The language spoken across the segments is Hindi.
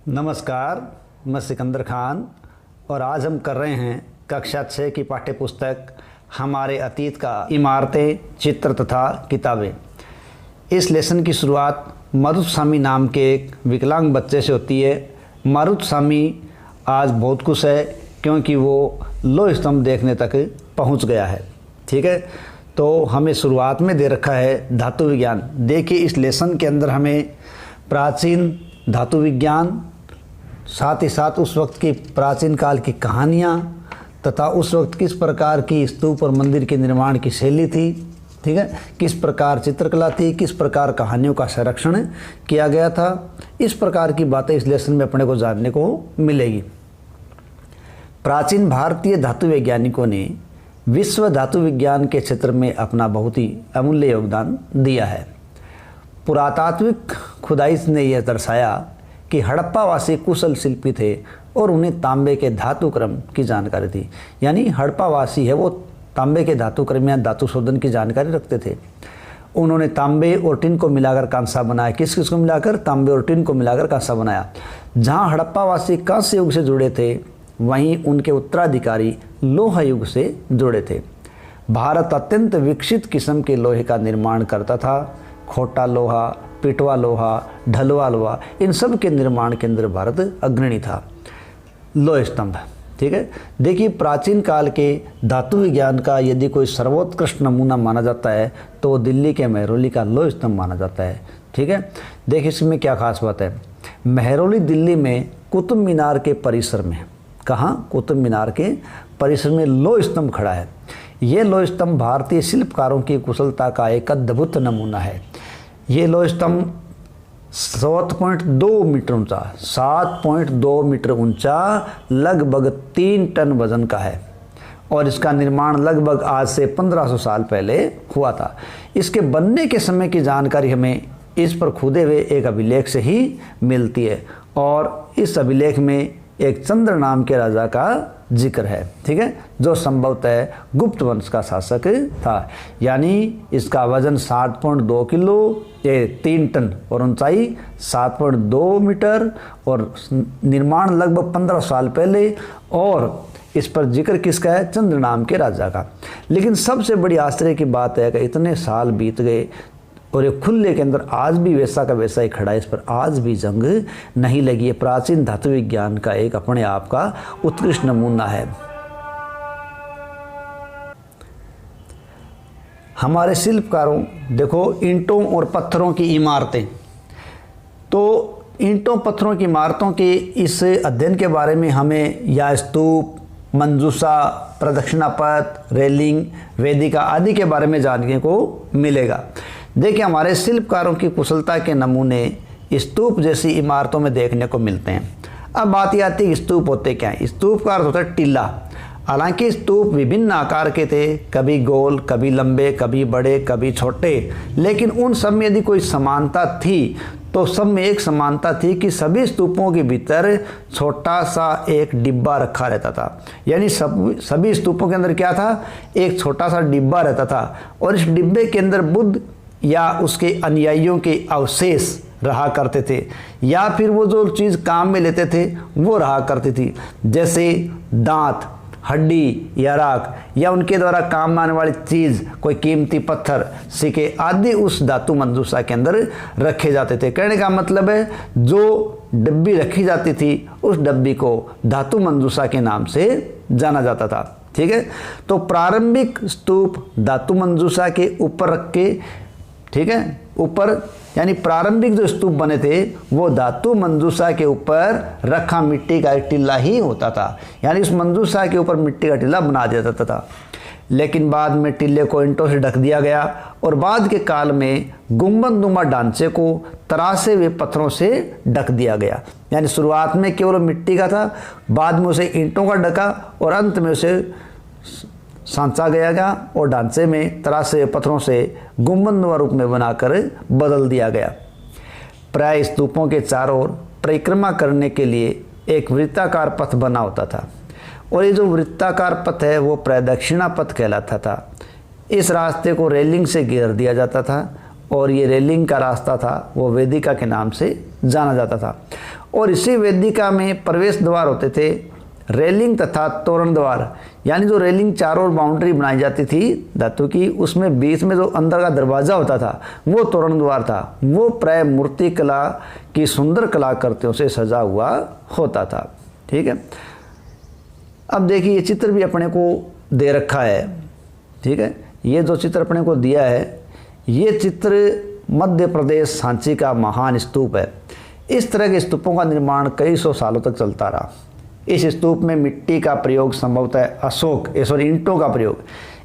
नमस्कार, मैं सिकंदर खान और आज हम कर रहे हैं कक्षा 6 की पाठ्य पुस्तक हमारे अतीत का इमारतें, चित्र तथा किताबें। इस लेसन की शुरुआत मारुतस्वामी नाम के एक विकलांग बच्चे से होती है। मारुतस्वामी आज बहुत खुश है क्योंकि वो लोह स्तंभ देखने तक पहुंच गया है। ठीक है, तो हमें शुरुआत में दे रखा है धातु विज्ञान। देखिए, इस लेसन के अंदर हमें प्राचीन धातु विज्ञान, साथ ही साथ उस वक्त की प्राचीन काल की कहानियाँ तथा उस वक्त किस प्रकार की स्तूप और मंदिर के निर्माण की शैली थी, ठीक है, किस प्रकार चित्रकला थी, किस प्रकार कहानियों का संरक्षण किया गया था, इस प्रकार की बातें इस लेसन में अपने को जानने को मिलेगी। प्राचीन भारतीय धातु वैज्ञानिकों ने विश्व धातु विज्ञान के क्षेत्र में अपना बहुत ही अमूल्य योगदान दिया है। पुरातात्विक खुदाई ने यह दर्शाया कि हड़प्पावासी कुशल शिल्पी थे और उन्हें तांबे के धातु क्रम की जानकारी थी। यानी हड़प्पावासी है वो तांबे के धातु क्रम या धातु शोधन की जानकारी रखते थे। उन्होंने तांबे और टिन को मिलाकर कांसा बनाया। किस किस को मिलाकर? तांबे और टिन को मिलाकर कांसा बनाया। जहाँ हड़प्पावासी कांस्य युग से जुड़े थे, वहीं उनके उत्तराधिकारी लोहा युग से जुड़े थे। भारत अत्यंत विकसित किस्म के लोहे का निर्माण करता था। खोटा लोहा, पिटवा लोहा, ढलवा लोहा, इन सब के निर्माण के अंदर भारत अग्रणी था। लोह स्तंभ, ठीक है। देखिए, प्राचीन काल के धातु विज्ञान का यदि कोई सर्वोत्कृष्ट नमूना माना जाता है तो दिल्ली के मेहरौली का लोह स्तंभ माना जाता है। ठीक है, देखिए इसमें क्या खास बात है। मेहरौली दिल्ली में कुतुब मीनार के परिसर में, कहाँ? कुतुब मीनार के परिसर में लोह स्तंभ खड़ा है। ये लोह स्तंभ भारतीय शिल्पकारों की कुशलता का एक अद्भुत नमूना है। ये लोह स्तंभ 7.2 मीटर ऊंचा, 7.2 मीटर ऊंचा, लगभग 3 टन वजन का है और इसका निर्माण लगभग आज से 1500 साल पहले हुआ था। इसके बनने के समय की जानकारी हमें इस पर खुदे हुए एक अभिलेख से ही मिलती है और इस अभिलेख में एक चंद्र नाम के राजा का जिक्र है, ठीक है, जो संभवतः गुप्त वंश का शासक था। यानी इसका वजन 7.2 किलो, ये 3 टन और ऊंचाई 7.2 मीटर और निर्माण लगभग 15 साल पहले, और इस पर जिक्र किसका है? चंद्र नाम के राजा का। लेकिन सबसे बड़ी आश्चर्य की बात है कि इतने साल बीत गए और ये खुले के अंदर आज भी वैसा का वैसा ही खड़ा है। इस पर आज भी जंग नहीं लगी है। प्राचीन धातु विज्ञान का एक अपने आप का उत्कृष्ट नमूना है। हमारे शिल्पकारों, देखो, ईंटों और पत्थरों की इमारतें, तो ईंटों पत्थरों की इमारतों के इस अध्ययन के बारे में हमें या स्तूप, मंजूसा, प्रदक्षिणा पथ, रेलिंग, वेदिका आदि के बारे में जानने को मिलेगा। देखिए, हमारे शिल्पकारों की कुशलता के नमूने स्तूप जैसी इमारतों में देखने को मिलते हैं। अब बात यह आती है, स्तूप होते क्या हैं? स्तूप का अर्थ होता है टीला। हालांकि स्तूप विभिन्न आकार के थे, कभी गोल, कभी लंबे, कभी बड़े, कभी छोटे, लेकिन उन सब में यदि कोई समानता थी तो सब में एक समानता थी कि सभी स्तूपों के भीतर छोटा सा एक डिब्बा रखा रहता था। यानी सभी स्तूपों के अंदर क्या था? एक छोटा सा डिब्बा रहता था और इस डिब्बे के अंदर बुद्ध या उसके अनुयायियों के अवशेष रहा करते थे, या फिर वो जो चीज़ काम में लेते थे वो रहा करती थी, जैसे दांत, हड्डी या राख, या उनके द्वारा काम आने वाली चीज़, कोई कीमती पत्थर, सिक्के आदि उस धातु मंजूसा के अंदर रखे जाते थे। कहने का मतलब है, जो डब्बी रखी जाती थी उस डब्बी को धातु मंजूसा के नाम से जाना जाता था। ठीक है, तो प्रारंभिक स्तूप धातु मंजूसा के ऊपर रख के, ठीक है, ऊपर, यानी प्रारंभिक जो स्तूप बने थे वो धातु मंजूसा के ऊपर रखा मिट्टी का एक टिल्ला ही होता था। यानी उस मंजूसा के ऊपर मिट्टी का टिल्ला बना दिया जाता था। लेकिन बाद में टिल्ले को ईंटों से ढक दिया गया और बाद के काल में गुंबदनुमा ढांचे को तरासे हुए पत्थरों से ढक दिया गया। यानी शुरुआत में केवल मिट्टी का था, बाद में उसे ईंटों का ढका और अंत में उसे सांचा गया और ढांचे में तरासे पत्थरों से गुंबदनुमा रूप में बनाकर बदल दिया गया। प्राय स्तूपों के चारों ओर परिक्रमा करने के लिए एक वृत्ताकार पथ बना होता था और ये जो वृत्ताकार पथ है वो प्रदक्षिणा पथ कहलाता था। इस रास्ते को रेलिंग से घेर दिया जाता था और ये रेलिंग का रास्ता था वो वेदिका के नाम से जाना जाता था। और इसी वेदिका में प्रवेश द्वार होते थे, रेलिंग तथा तोरण द्वार, यानी जो रेलिंग चारों ओर बाउंड्री बनाई जाती थी धातु की, उसमें बीच में जो अंदर का दरवाज़ा होता था वो तोरण द्वार था। वो प्राय मूर्ति कला की सुंदर कलाकृतियों से सजा हुआ होता था। ठीक है, अब देखिए ये चित्र भी अपने को दे रखा है। ठीक है, ये जो चित्र अपने को दिया है, ये चित्र मध्य प्रदेश सांची का महान स्तूप है। इस तरह के स्तूपों का निर्माण कई सौ सालों तक चलता रहा। इस स्तूप में मिट्टी का प्रयोग संभवतः ईंटों का प्रयोग,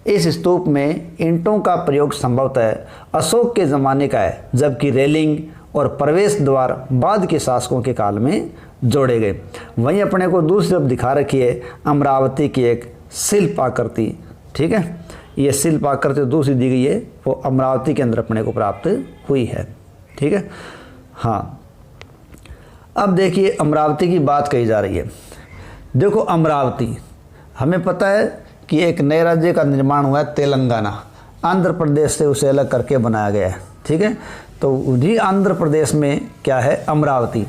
इस स्तूप में ईंटों का प्रयोग संभवतः अशोक के ज़माने का है, जबकि रेलिंग और प्रवेश द्वार बाद के शासकों के काल में जोड़े गए। वहीं अपने को दूसरी तरफ दिखा रखी है अमरावती की एक शिल्प आकृति। ठीक है, ये शिल्प आकृति दूसरी दी गई है, वो अमरावती के अंदर अपने को प्राप्त हुई है। ठीक है, हाँ, अब देखिए अमरावती की बात कही जा रही है। देखो अमरावती, हमें पता है कि एक नए राज्य का निर्माण हुआ है तेलंगाना, आंध्र प्रदेश से उसे अलग करके बनाया गया है। ठीक है, तो उन्हीं आंध्र प्रदेश में क्या है अमरावती।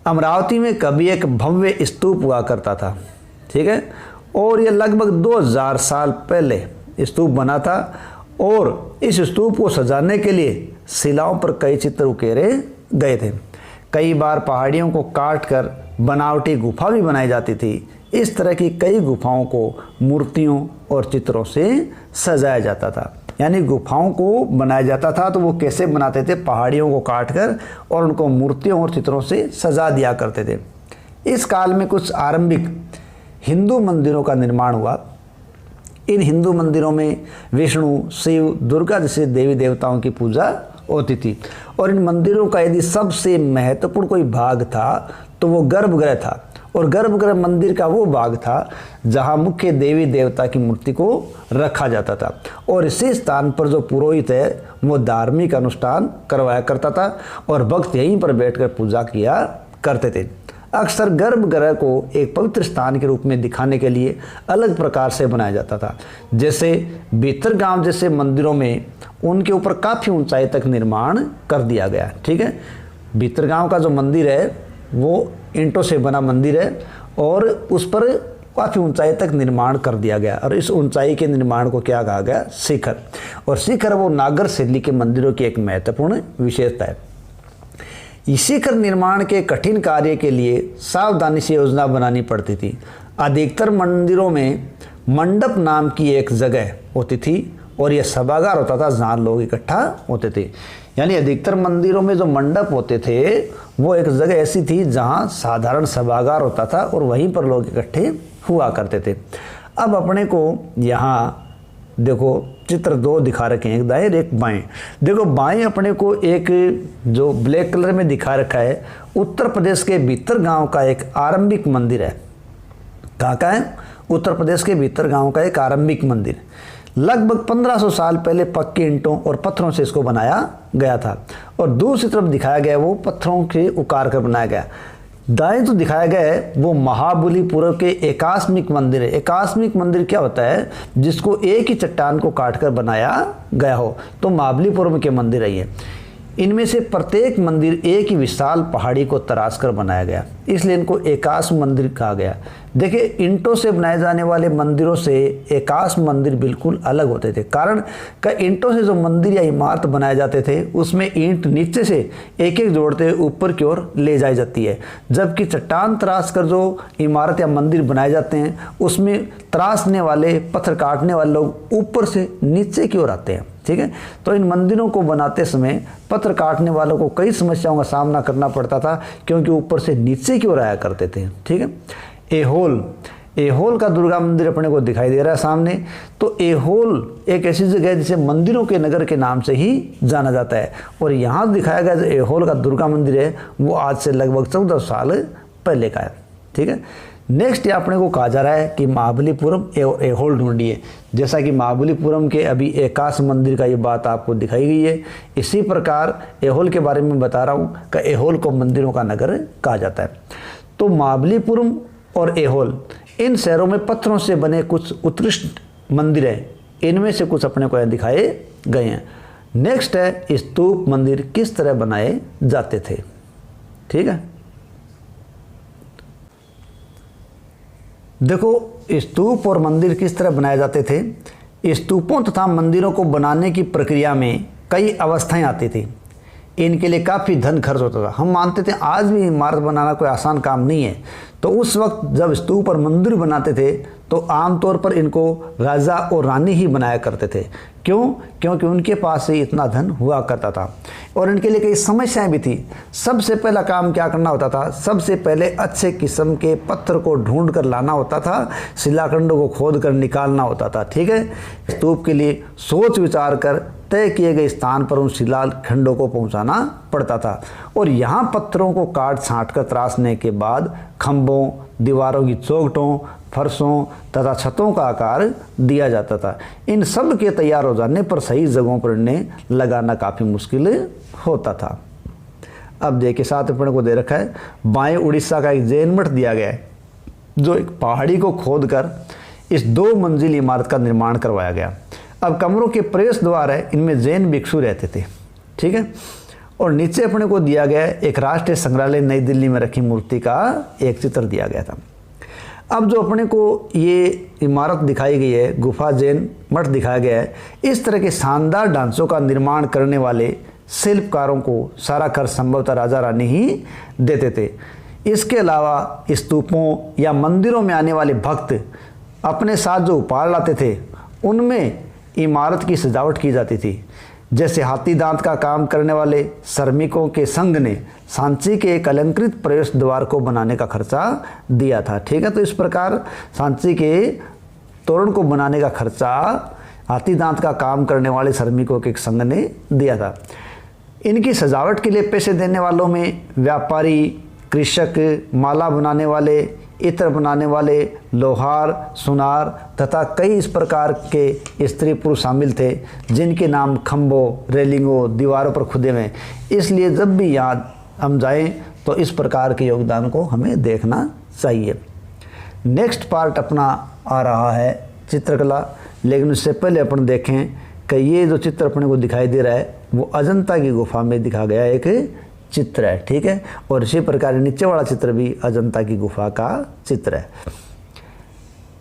अमरावती में कभी एक भव्य स्तूप हुआ करता था। ठीक है, और ये लगभग 2000 साल पहले स्तूप बना था, और इस स्तूप को सजाने के लिए शिलाओं पर कई चित्र उकेरे गए थे। कई बार पहाड़ियों को काट कर बनावटी गुफा भी बनाई जाती थी। इस तरह की कई गुफाओं को मूर्तियों और चित्रों से सजाया जाता था। यानी गुफाओं को बनाया जाता था तो वो कैसे बनाते थे, पहाड़ियों को काट कर और उनको मूर्तियों और चित्रों से सजा दिया करते थे। इस काल में कुछ आरंभिक हिंदू मंदिरों का निर्माण हुआ। इन हिंदू मंदिरों में विष्णु, शिव, दुर्गा जैसे देवी देवताओं की पूजा होती थी, और इन मंदिरों का यदि सबसे महत्वपूर्ण कोई भाग था तो वो गर्भगृह था। और गर्भगृह मंदिर का वो भाग था जहाँ मुख्य देवी देवता की मूर्ति को रखा जाता था, और इसी स्थान पर जो पुरोहित है वो धार्मिक अनुष्ठान करवाया करता था, और भक्त यहीं पर बैठकर पूजा किया करते थे। अक्सर गर्भगृह को एक पवित्र स्थान के रूप में दिखाने के लिए अलग प्रकार से बनाया जाता था। जैसे भीतरगांव जैसे मंदिरों में उनके ऊपर काफ़ी ऊंचाई तक निर्माण कर दिया गया। ठीक है, भीतरगांव का जो मंदिर है वो ईंटों से बना मंदिर है, और उस पर काफ़ी ऊंचाई तक निर्माण कर दिया गया, और इस ऊंचाई के निर्माण को क्या कहा गया, शिखर। और शिखर वो नागर शैली के मंदिरों की एक महत्वपूर्ण विशेषता है। शिखर निर्माण के कठिन कार्य के लिए सावधानी से योजना बनानी पड़ती थी। अधिकतर मंदिरों में मंडप नाम की एक जगह होती थी, और यह सभागार होता था जहाँ लोग इकट्ठा होते थे। यानी अधिकतर मंदिरों में जो मंडप होते थे वो एक जगह ऐसी थी जहाँ साधारण सभागार होता था, और वहीं पर लोग इकट्ठे हुआ करते थे। अब अपने को यहाँ देखो चित्र 2 दिखा रखे हैं, एक दाएं एक बाएं। देखो बाएं अपने को एक जो ब्लैक कलर में दिखा रखा है उत्तर प्रदेश के भीतरगांव का एक आरंभिक मंदिर है। कहाँ का है, उत्तर प्रदेश के भीतरगांव का एक आरंभिक मंदिर। लगभग 1500 साल पहले पक्के ईंटों और पत्थरों से इसको बनाया गया था, और दूसरी तरफ दिखाया गया वो पत्थरों के उकार कर बनाया गया। दाएं तो दिखाया गया है वो महाबलीपुरम के एकास्मिक मंदिर है। एकास्मिक मंदिर क्या होता है, जिसको एक ही चट्टान को काटकर बनाया गया हो, तो महाबलीपुरम के मंदिर है ये। इनमें से प्रत्येक मंदिर एक ही विशाल पहाड़ी को तराश कर बनाया गया, इसलिए इनको एकाश मंदिर कहा गया। देखिए ईंटों से बनाए जाने वाले मंदिरों से एकाश मंदिर बिल्कुल अलग होते थे। कारण का ईंटों से जो मंदिर या इमारत बनाए जाते थे उसमें ईंट नीचे से एक एक जोड़ते हुए ऊपर की ओर ले जाई जाती है, जबकि चट्टान तराश कर जो इमारत या मंदिर बनाए जाते हैं उसमें तराशने वाले, पत्थर काटने वाले लोग ऊपर से नीचे की ओर आते हैं। ठीक है, तो इन मंदिरों को बनाते समय पत्थर काटने वालों को कई समस्याओं का सामना करना पड़ता था, क्योंकि ऊपर से नीचे की ओर आया करते थे। ठीक है, एहोल का दुर्गा मंदिर अपने को दिखाई दे रहा है सामने। तो एहोल एक ऐसी जगह है जिसे मंदिरों के नगर के नाम से ही जाना जाता है, और यहाँ दिखाया गया जो एहोल का दुर्गा मंदिर है वो आज से लगभग 14 साल पहले का है। ठीक है, नेक्स्ट ये अपने को कहा जा रहा है कि महाबलीपुरम एहोल ढूंढिए। जैसा कि महाबलीपुरम के अभी एकाश मंदिर का ये बात आपको दिखाई गई है, इसी प्रकार एहोल के बारे में बता रहा हूँ कि एहोल को मंदिरों का नगर कहा जाता है। तो महाबलीपुरम और एहोल इन शहरों में पत्थरों से बने कुछ उत्कृष्ट मंदिर हैं, इनमें से कुछ अपने को दिखाए गए हैं। नेक्स्ट है स्तूप मंदिर किस तरह बनाए जाते थे। ठीक है। देखो, स्तूप और मंदिर किस तरह बनाए जाते थे। स्तूपों तथा मंदिरों को बनाने की प्रक्रिया में कई अवस्थाएं आती थी। इनके लिए काफ़ी धन खर्च होता था। हम मानते थे आज भी इमारत बनाना कोई आसान काम नहीं है। तो उस वक्त जब स्तूप और मंदिर बनाते थे तो आमतौर पर इनको राजा और रानी ही बनाया करते थे। क्यों? क्योंकि उनके पास ही इतना धन हुआ करता था और इनके लिए कई समस्याएं भी थी। सबसे पहला काम क्या करना होता था? सबसे पहले अच्छे किस्म के पत्थर को ढूंढ कर लाना होता था, शिलाखंडों को खोद कर निकालना होता था। ठीक है, स्तूप के लिए सोच विचार कर तय किए गए स्थान पर उन शिलाखंडों को पहुंचाना पड़ता था और यहाँ पत्थरों को काट छांट कर तराशने के बाद खंभों, दीवारों की चौखटों, फर्शों तथा छतों का आकार दिया जाता था। इन सब के तैयार हो जाने पर सही जगहों पर इन्हें लगाना काफ़ी मुश्किल होता था। अब देखिए, साथ अपने को दे रखा है बाएं उड़ीसा का एक जैन मठ दिया गया है, जो एक पहाड़ी को खोदकर इस 2 मंजिल इमारत का निर्माण करवाया गया। अब कमरों के प्रवेश द्वार है, इनमें जैन भिक्षु रहते थे। ठीक है, और नीचे अपने को दिया गया है एक राष्ट्रीय संग्रहालय नई दिल्ली में रखी मूर्ति का एक चित्र दिया गया था। अब जो अपने को ये इमारत दिखाई गई है, गुफा जैन मठ दिखाया गया है, इस तरह के शानदार ढांचों का निर्माण करने वाले शिल्पकारों को सारा खर्च संभवतः राजा रानी ही देते थे। इसके अलावा स्तूपों या मंदिरों में आने वाले भक्त अपने साथ जो उपहार लाते थे उनमें इमारत की सजावट की जाती थी। जैसे हाथी दांत का काम करने वाले श्रमिकों के संघ ने सांची के एक अलंकृत प्रवेश द्वार को बनाने का खर्चा दिया था। ठीक है, तो इस प्रकार सांची के तोरण को बनाने का खर्चा हाथी दांत का काम करने वाले श्रमिकों के एक संघ ने दिया था। इनकी सजावट के लिए पैसे देने वालों में व्यापारी, कृषक, माला बनाने वाले, इत्र बनाने वाले, लोहार, सुनार तथा कई इस प्रकार के स्त्री पुरुष शामिल थे जिनके नाम खंभों, रेलिंगों, दीवारों पर खुदे हुए। इसलिए जब भी यहाँ हम जाएं तो इस प्रकार के योगदान को हमें देखना चाहिए। नेक्स्ट पार्ट अपना आ रहा है चित्रकला, लेकिन उससे पहले अपन देखें कि ये जो चित्र अपने को दिखाई दे रहा है वो अजंता की गुफा में दिखा गया एक चित्र है। ठीक है, और इसी प्रकार नीचे वाला चित्र भी अजंता की गुफा का चित्र है।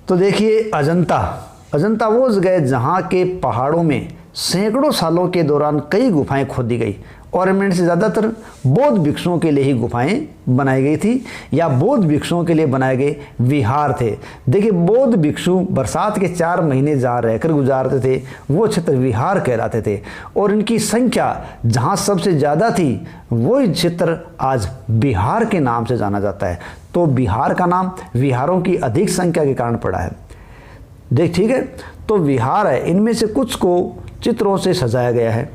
तो देखिए, अजंता वो जगह है जहाँ के पहाड़ों में सैकड़ों सालों के दौरान कई गुफाएं खोदी गई और इनमें से ज़्यादातर बौद्ध भिक्षुओं के लिए ही गुफाएं बनाई गई थी या बौद्ध भिक्षुओं के लिए बनाए गए विहार थे। देखिए, बौद्ध भिक्षु बरसात के 4 महीने जहाँ रहकर गुजारते थे वो क्षेत्र विहार कहलाते थे और इनकी संख्या जहाँ सबसे ज़्यादा थी वही क्षेत्र आज बिहार के नाम से जाना जाता है। तो बिहार का नाम विहारों की अधिक संख्या के कारण पड़ा है। ठीक है, तो विहार है, इनमें से कुछ को चित्रों से सजाया गया है।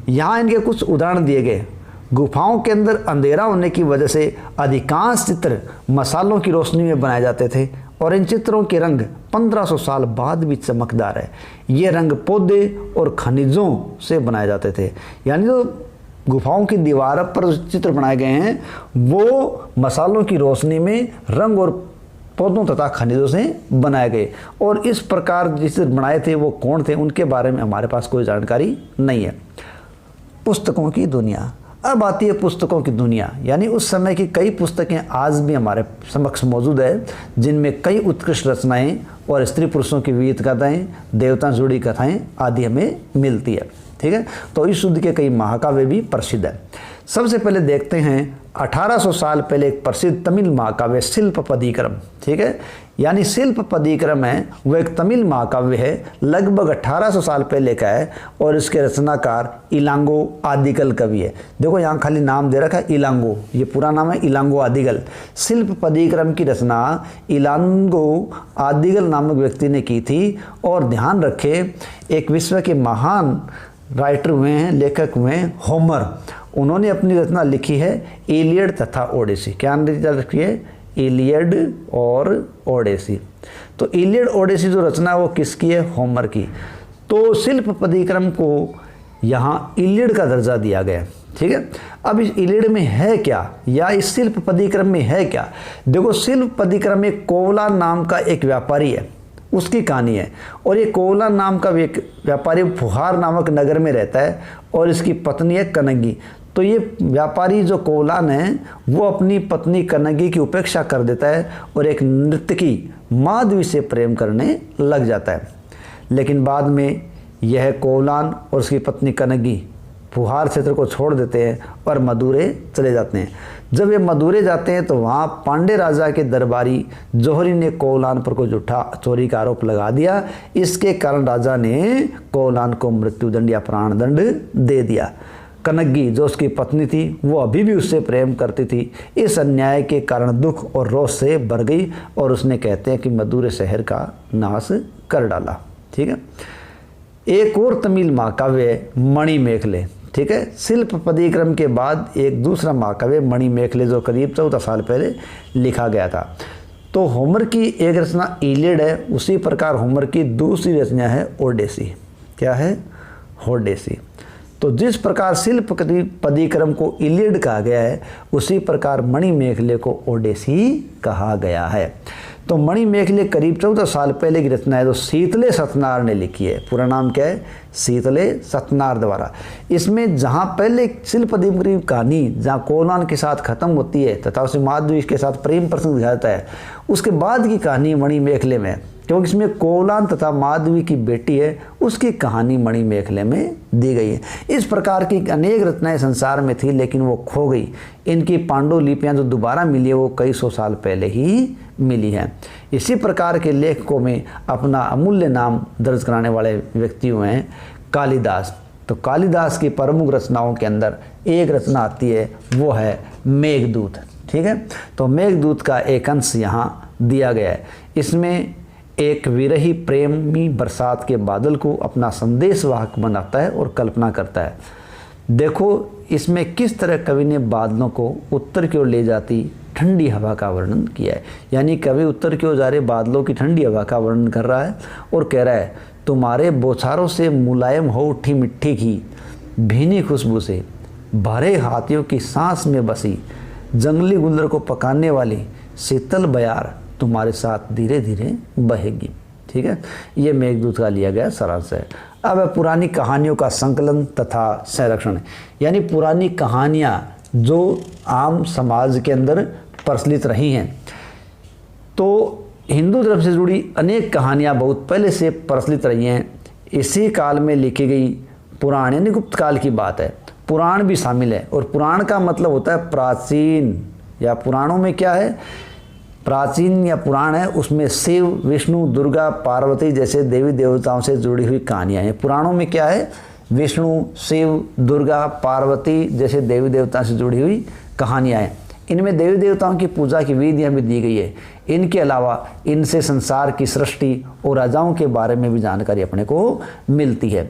यहाँ इनके कुछ उदाहरण दिए गए। गुफाओं के अंदर अंधेरा होने की वजह से अधिकांश चित्र मसालों की रोशनी में बनाए जाते थे और इन चित्रों के रंग 1500 साल बाद भी चमकदार है। ये रंग पौधे और खनिजों से बनाए जाते थे। यानी जो गुफाओं की दीवार पर चित्र बनाए गए हैं वो मसालों की रोशनी में रंग और पौधों तथा खनिजों से बनाए गए। और इस प्रकार जिसे बनाए थे वो कौन थे उनके बारे में हमारे पास कोई जानकारी नहीं है। पुस्तकों की दुनिया, अब आती है पुस्तकों की दुनिया, यानी उस समय की कई पुस्तकें आज भी हमारे समक्ष मौजूद है जिनमें कई उत्कृष्ट रचनाएं और स्त्री पुरुषों की वीर कथाएं, देवता से जुड़ी कथाएं आदि हमें मिलती है। ठीक है, तो इस युद्ध के कई महाकाव्य भी प्रसिद्ध है। सबसे पहले देखते हैं 1800 साल पहले एक प्रसिद्ध तमिल महाकाव्य शिल्पपदीकरम। ठीक है, यानी शिल्पपदीकरम है वो एक तमिल महाकाव्य है, लगभग 1800 साल पहले का है और इसके रचनाकार इलांगो आदिगल कवि है। देखो यहाँ खाली नाम दे रखा है इलांगो, ये पूरा नाम है इलांगो आदिगल। शिल्पपदीकरम की रचना इलांगो आदिगल नामक व्यक्ति ने की थी। और ध्यान रखें, एक विश्व के महान राइटर हुए हैं, लेखक हुए हैं होमर। उन्होंने अपनी रचना लिखी है इलियड तथा ओडेसी। क्या रखी है? इलियड और ओडेसी। तो इलियड ओडेसी जो रचना है वो किसकी है? होमर की। तो शिल्पपदीकरम को यहाँ इलियड का दर्जा दिया गया। ठीक है, अब इस इलियड में है क्या या इस शिल्पपदीकरम में है क्या? देखो, शिल्पपदीकरम में कोवला नाम का एक व्यापारी है, उसकी कहानी है। और ये कोवला नाम का एक व्यापारी फुहार नामक नगर में रहता है और इसकी पत्नी है कनगी। तो ये व्यापारी जो कोवलान है वो अपनी पत्नी कनगी की उपेक्षा कर देता है और एक नर्तकी माधवी से प्रेम करने लग जाता है। लेकिन बाद में यह कोवलान और उसकी पत्नी कनगी फुहार क्षेत्र को छोड़ देते हैं और मदुरै चले जाते हैं। जब ये मदुरै जाते हैं तो वहाँ पांडे राजा के दरबारी जौहरी ने कोवलान पर कोई झूठा चोरी का आरोप लगा दिया। इसके कारण राजा ने कोवलान को मृत्युदंड या प्राणदंड दे दिया। कनगी जो उसकी पत्नी थी वो अभी भी उससे प्रेम करती थी। इस अन्याय के कारण दुख और रोष से भर गई और उसने कहते हैं कि मदुरै शहर का नाश कर डाला। ठीक है। एक और तमिल महाकाव्य मणिमेखले, ठीक है, शिल्प पदीक्रम के बाद एक दूसरा महाकाव्य मणिमेखले जो करीब 14 साल पहले लिखा गया था। तो होमर की एक रचना इलियड है, उसी प्रकार होमर की दूसरी रचना है ओडेसी। क्या है? ओडेसी। तो जिस प्रकार शिल्प पदीक्रम को इलियड कहा गया है उसी प्रकार मणिमेखले को ओडेसी कहा गया है। तो मणिमेखले करीब 14 साल पहले की रचना है जो शीतले सतनार ने लिखी है। पूरा नाम क्या है? शीतले सतनार द्वारा। इसमें जहाँ पहले शिल्प पदीक्रम कहानी जहाँ कोवलान के साथ खत्म होती है तथा उसे माधवी के साथ प्रेम प्रसंग दिखाया जाता है, उसके बाद की कहानी मणिमेखले में, क्योंकि इसमें कोवलान तथा माधवी की बेटी है उसकी कहानी मणिमेखले में दी गई है। इस प्रकार की अनेक रचनाएं संसार में थी लेकिन वो खो गई। इनकी पांडुलिपियां जो दोबारा मिली है वो कई सौ साल पहले ही मिली हैं। इसी प्रकार के लेखकों में अपना अमूल्य नाम दर्ज कराने वाले व्यक्ति हुए हैं कालिदास। तो कालिदास की प्रमुख रचनाओं के अंदर एक रचना आती है वो है मेघदूत। ठीक है। तो मेघदूत का एक अंश यहाँ दिया गया है। इसमें एक विरही प्रेमी बरसात के बादल को अपना संदेशवाहक बनाता है और कल्पना करता है। देखो इसमें किस तरह कवि ने बादलों को उत्तर की ओर ले जाती ठंडी हवा का वर्णन किया है। यानी कवि उत्तर की ओर जा रहे बादलों की ठंडी हवा का वर्णन कर रहा है और कह रहा है तुम्हारे बौछारों से मुलायम हो उठी मिट्टी की भीनी खुशबू से भरे हाथियों की सांस में बसी जंगली गुंदर को पकाने वाली शीतल बयार तुम्हारे साथ धीरे धीरे बहेगी। ठीक है। ये मेघदूत का लिया गया सारांश है। अब पुरानी कहानियों का संकलन तथा संरक्षण, यानी पुरानी कहानियाँ जो आम समाज के अंदर प्रचलित रही हैं। तो हिंदू धर्म से जुड़ी अनेक कहानियाँ बहुत पहले से प्रचलित रही हैं। इसी काल में लिखी गई पुराण यानी गुप्त काल की बात है। पुराण भी शामिल है और पुराण का मतलब होता है प्राचीन, या पुराणों में क्या है? प्राचीन या पुराण है, उसमें शिव विष्णु दुर्गा पार्वती जैसे देवी देवताओं से जुड़ी हुई कहानियाँ हैं। पुराणों में क्या है? विष्णु शिव दुर्गा पार्वती जैसे देवी देवताओं से जुड़ी हुई कहानियाँ हैं। इनमें देवी देवताओं की पूजा की विधियाँ भी दी गई है। इनके अलावा इनसे संसार की सृष्टि और राजाओं के बारे में भी जानकारी अपने को मिलती है।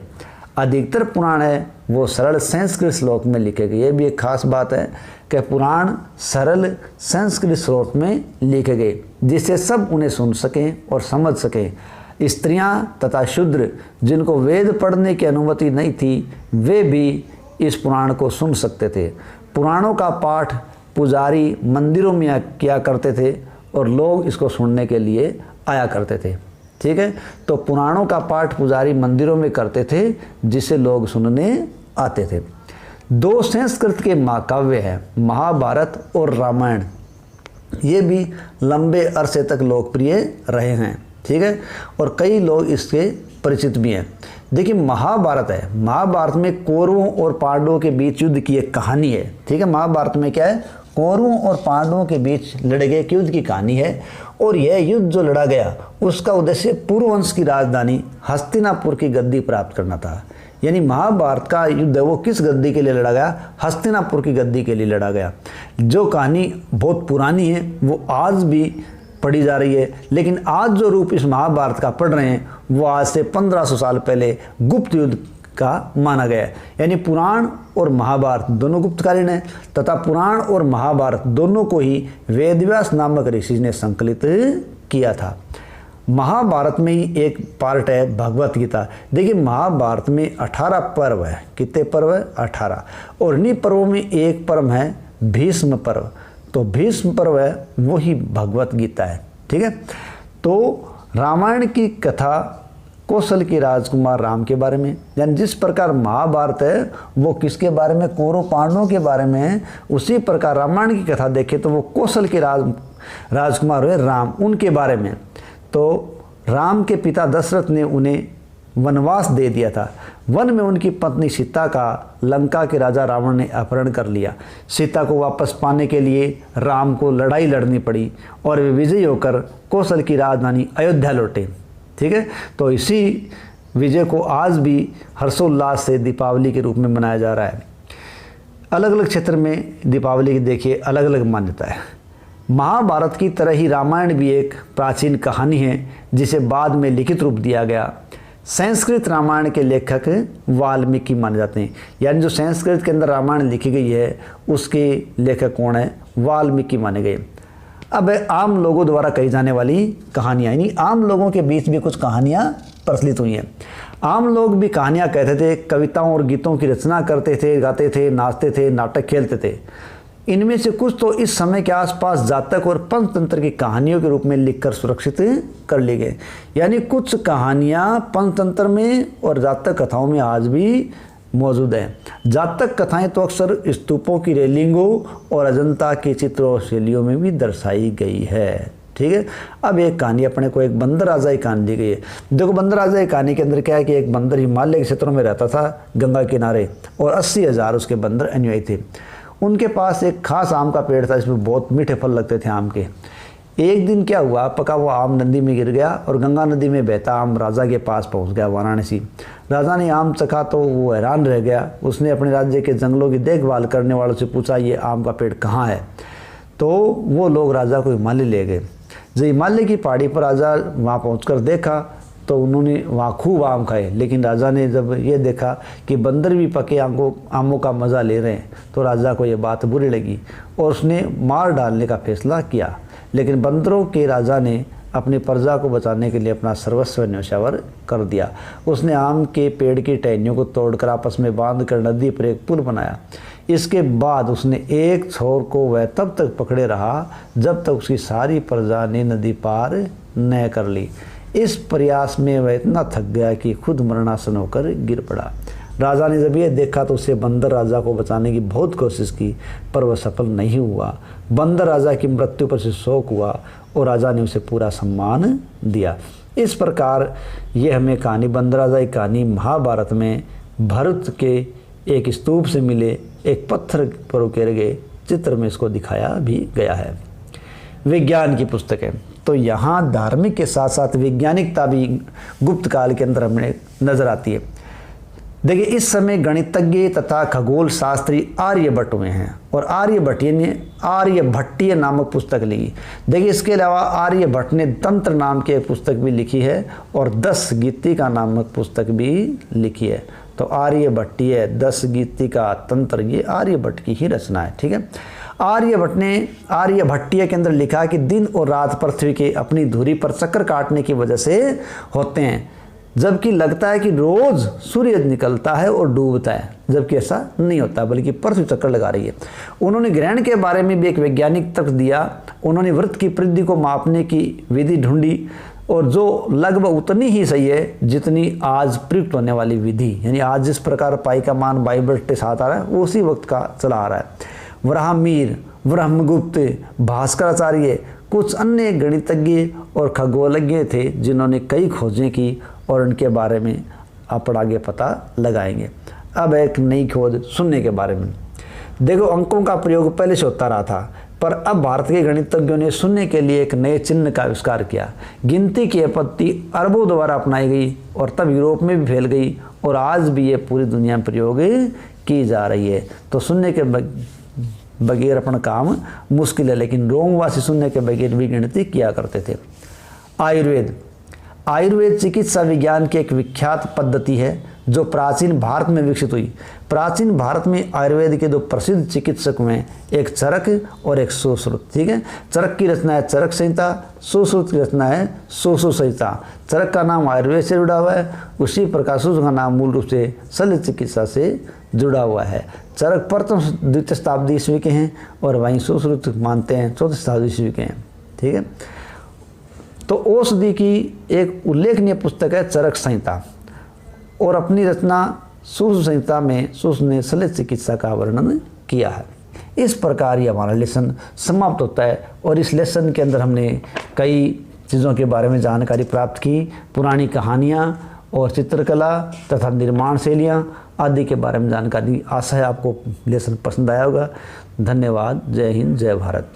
अधिकतर पुराण है वो सरल संस्कृत श्लोक में लिखे गए। ये भी एक खास बात है कि पुराण सरल संस्कृत श्लोक में लिखे गए जिससे सब उन्हें सुन सकें और समझ सकें। स्त्रियां तथा शूद्र जिनको वेद पढ़ने की अनुमति नहीं थी वे भी इस पुराण को सुन सकते थे। पुराणों का पाठ पुजारी मंदिरों में किया करते थे और लोग इसको सुनने के लिए आया करते थे। ठीक है। तो पुराणों का पाठ पुजारी मंदिरों में करते थे जिसे लोग सुनने आते थे। दो संस्कृत के महाकाव्य हैं महाभारत और रामायण। ये भी लंबे अरसे तक लोकप्रिय रहे हैं। ठीक है। और कई लोग इसके परिचित भी हैं। देखिए महाभारत है, महाभारत में कौरवों और पांडवों के बीच युद्ध की एक कहानी है। ठीक है। महाभारत में क्या है? कौरवों और पांडवों के बीच लड़े गए युद्ध की कहानी है। और यह युद्ध जो लड़ा गया उसका उद्देश्य पुरुवंश की राजधानी हस्तिनापुर की गद्दी प्राप्त करना था। यानी महाभारत का युद्ध वो किस गद्दी के लिए लड़ा गया? हस्तिनापुर की गद्दी के लिए लड़ा गया। जो कहानी बहुत पुरानी है वो आज भी पढ़ी जा रही है, लेकिन आज जो रूप इस महाभारत का पढ़ रहे हैं वो आज से 1500 साल पहले गुप्त युद्ध का माना गया है। यानी पुराण और महाभारत दोनों गुप्तकालीन है तथा पुराण और महाभारत दोनों को ही वेदव्यास नामक ऋषि ने संकलित किया था। महाभारत में ही एक पार्ट है भगवत गीता। देखिए महाभारत में 18 पर्व है। कितने पर्व है? 18। और इन्हीं पर्वों में एक पर्व है भीष्म पर्व। तो भीष्म पर्व है वो ही भगवत गीता है। ठीक है। तो रामायण की कथा कौशल के राजकुमार राम के बारे में, यानी जिस प्रकार महाभारत है वो किसके बारे में? कौरव पांडवों के बारे में है। उसी प्रकार रामायण की कथा देखें तो वो कौशल के राजकुमार हुए राम, उनके बारे में। तो राम के पिता दशरथ ने उन्हें वनवास दे दिया था। वन में उनकी पत्नी सीता का लंका के राजा रावण ने अपहरण कर लिया। सीता को वापस पाने के लिए राम को लड़ाई लड़नी पड़ी और वे विजयी होकर कौशल की राजधानी अयोध्या लौटे। ठीक है, तो इसी विजय को आज भी हर्षोल्लास से दीपावली के रूप में मनाया जा रहा है। अलग अलग क्षेत्र में दीपावली की देखिए अलग अलग मान्यता है। महाभारत की तरह ही रामायण भी एक प्राचीन कहानी है जिसे बाद में लिखित रूप दिया गया। संस्कृत रामायण के लेखक वाल्मीकि माने जाते हैं, यानी जो संस्कृत के अंदर रामायण लिखी गई है उसके लेखक कौन है? वाल्मीकि माने गए। अब आम लोगों द्वारा कही जाने वाली कहानियाँ, यानी आम लोगों के बीच भी कुछ कहानियाँ प्रचलित हुई हैं। आम लोग भी कहानियाँ कहते थे, कविताओं और गीतों की रचना करते थे, गाते थे, नाचते थे, नाटक खेलते थे। इनमें से कुछ तो इस समय के आसपास जातक और पंचतंत्र की कहानियों के रूप में लिखकर सुरक्षित कर ली गए। यानी कुछ कहानियाँ पंचतंत्र में और जातक कथाओं में आज भी मौजूद हैं। जातक कथाएं तो अक्सर स्तूपों की रेलिंगों और अजंता की चित्र और शैलियों में भी दर्शाई गई है। ठीक है, अब एक कहानी अपने को एक बंदर राजा की कहानी दी गई है। देखो, बंदर राजा की कहानी के अंदर क्या है कि एक बंदर हिमालय के क्षेत्रों में रहता था, गंगा किनारे, और 80,000 उसके बंदर अनुयायी थे। उनके पास एक खास आम का पेड़ था जिसमें बहुत मीठे फल लगते थे आम के। एक दिन क्या हुआ, पका हुआ आम नदी में गिर गया और गंगा नदी में बहता आम राजा के पास पहुंच गया, वाराणसी। राजा ने आम चखा तो वो हैरान रह गया। उसने अपने राज्य के जंगलों की देखभाल करने वालों से पूछा, ये आम का पेड़ कहाँ है? तो वो लोग राजा को हिमालय ले गए। जब हिमालय की पहाड़ी पर राजा वहाँ पहुँच देखा तो उन्होंने वहाँ खूब आम खाए। लेकिन राजा ने जब ये देखा कि बंदर भी पके आमों का मज़ा ले रहे हैं तो राजा को ये बात बुरी लगी और उसने मार डालने का फैसला किया। लेकिन बंदरों के राजा ने अपनी प्रजा को बचाने के लिए अपना सर्वस्व न्यौछावर कर दिया। उसने आम के पेड़ की टहनियों को तोड़कर आपस में बांध कर नदी पर एक पुल बनाया। इसके बाद उसने एक छोर को वह तब तक पकड़े रहा जब तक उसकी सारी प्रजा ने नदी पार न कर ली। इस प्रयास में वह इतना थक गया कि खुद मरणासन होकर गिर पड़ा। राजा ने जब यह देखा तो उसे बंदर राजा को बचाने की बहुत कोशिश की, पर वह सफल नहीं हुआ। बंदर राजा की मृत्यु पर से शोक हुआ और राजा ने उसे पूरा सम्मान दिया। इस प्रकार यह हमें कहानी, बंदर राजा की कहानी, महाभारत में भरत के एक स्तूप से मिले एक पत्थर पर उकेरे गए चित्र में इसको दिखाया भी गया है। विज्ञान की पुस्तक है तो यहाँ धार्मिक के साथ साथ वैज्ञानिकता भी गुप्त काल के अंदर हमें नजर आती है। देखिए, इस समय गणितज्ञ तथा खगोल शास्त्री आर्यभट्ट हुए हैं और आर्यभट्टीय ने आर्यभट्टीय नामक पुस्तक लिखी। देखिए, इसके अलावा आर्यभट्ट ने तंत्र नाम की एक पुस्तक भी लिखी है और 10 गीतिका नामक पुस्तक भी लिखी है। तो आर्यभट्टीय, 10 गीतिका, तंत्र, ये आर्यभट्ट की ही रचना है। ठीक है, आर्यभट्ट ने आर्यभट्टीय के अंदर लिखा कि दिन और रात पृथ्वी के अपनी धुरी पर चक्कर काटने की वजह से होते हैं, जबकि लगता है कि रोज सूर्य निकलता है और डूबता है, जबकि ऐसा नहीं होता बल्कि पृथ्वी चक्कर लगा रही है। उन्होंने ग्रहण के बारे में भी एक वैज्ञानिक तर्क दिया। उन्होंने वृत्त की परिधि को मापने की विधि ढूंढी और जो लगभग उतनी ही सही है जितनी आज प्रयुक्त होने वाली विधि, यानी आज जिस प्रकार पाई का मान 22 के साथ आ रहा है वो उसी वक्त का चला आ रहा है। वराहमिहिर, ब्रह्मगुप्त, भास्कराचार्य, कुछ अन्य गणितज्ञ और खगोलज्ञ थे जिन्होंने कई खोजें की और उनके बारे में आप आगे पता लगाएंगे। अब एक नई खोज शून्य के बारे में। देखो, अंकों का प्रयोग पहले से होता रहा था, पर अब भारत के गणितज्ञों ने शून्य के लिए एक नए चिन्ह का आविष्कार किया। गिनती की पद्धति अरबों द्वारा अपनाई गई और तब यूरोप में भी फैल गई और आज भी ये पूरी दुनिया में प्रयोग की जा रही है। तो शून्य के बगैर अपना काम मुश्किल है, लेकिन रोमवासी शून्य के बगैर भी गिनती किया करते थे। आयुर्वेद चिकित्सा विज्ञान की एक विख्यात पद्धति है जो प्राचीन भारत में विकसित हुई। प्राचीन भारत में आयुर्वेद के 2 प्रसिद्ध चिकित्सक हुए, एक चरक और एक सुश्रुत। ठीक है, चरक की रचना है चरक संहिता, सुश्रुत की रचना है सुश्रुत संहिता। चरक का नाम आयुर्वेद से जुड़ा हुआ है, उसी प्रकार सुश्रुत का नाम मूल रूप से शल्य चिकित्सा से जुड़ा हुआ है। चरक प्रथम 2वीं शताब्दी ईस्वी के हैं और वहीं सुश्रुत मानते हैं 4वीं शताब्दी ईस्वी के हैं। ठीक है, तो औषधि की एक उल्लेखनीय पुस्तक है चरक संहिता और अपनी रचना सुश्रुत संहिता में सुश्रुत ने शल्य चिकित्सा का वर्णन किया है। इस प्रकार ये हमारा लेसन समाप्त होता है और इस लेसन के अंदर हमने कई चीज़ों के बारे में जानकारी प्राप्त की। पुरानी कहानियाँ और चित्रकला तथा निर्माण शैलियाँ आदि के बारे में जानकारी। आशा है आपको लेसन पसंद आया होगा। धन्यवाद। जय हिंद, जय भारत।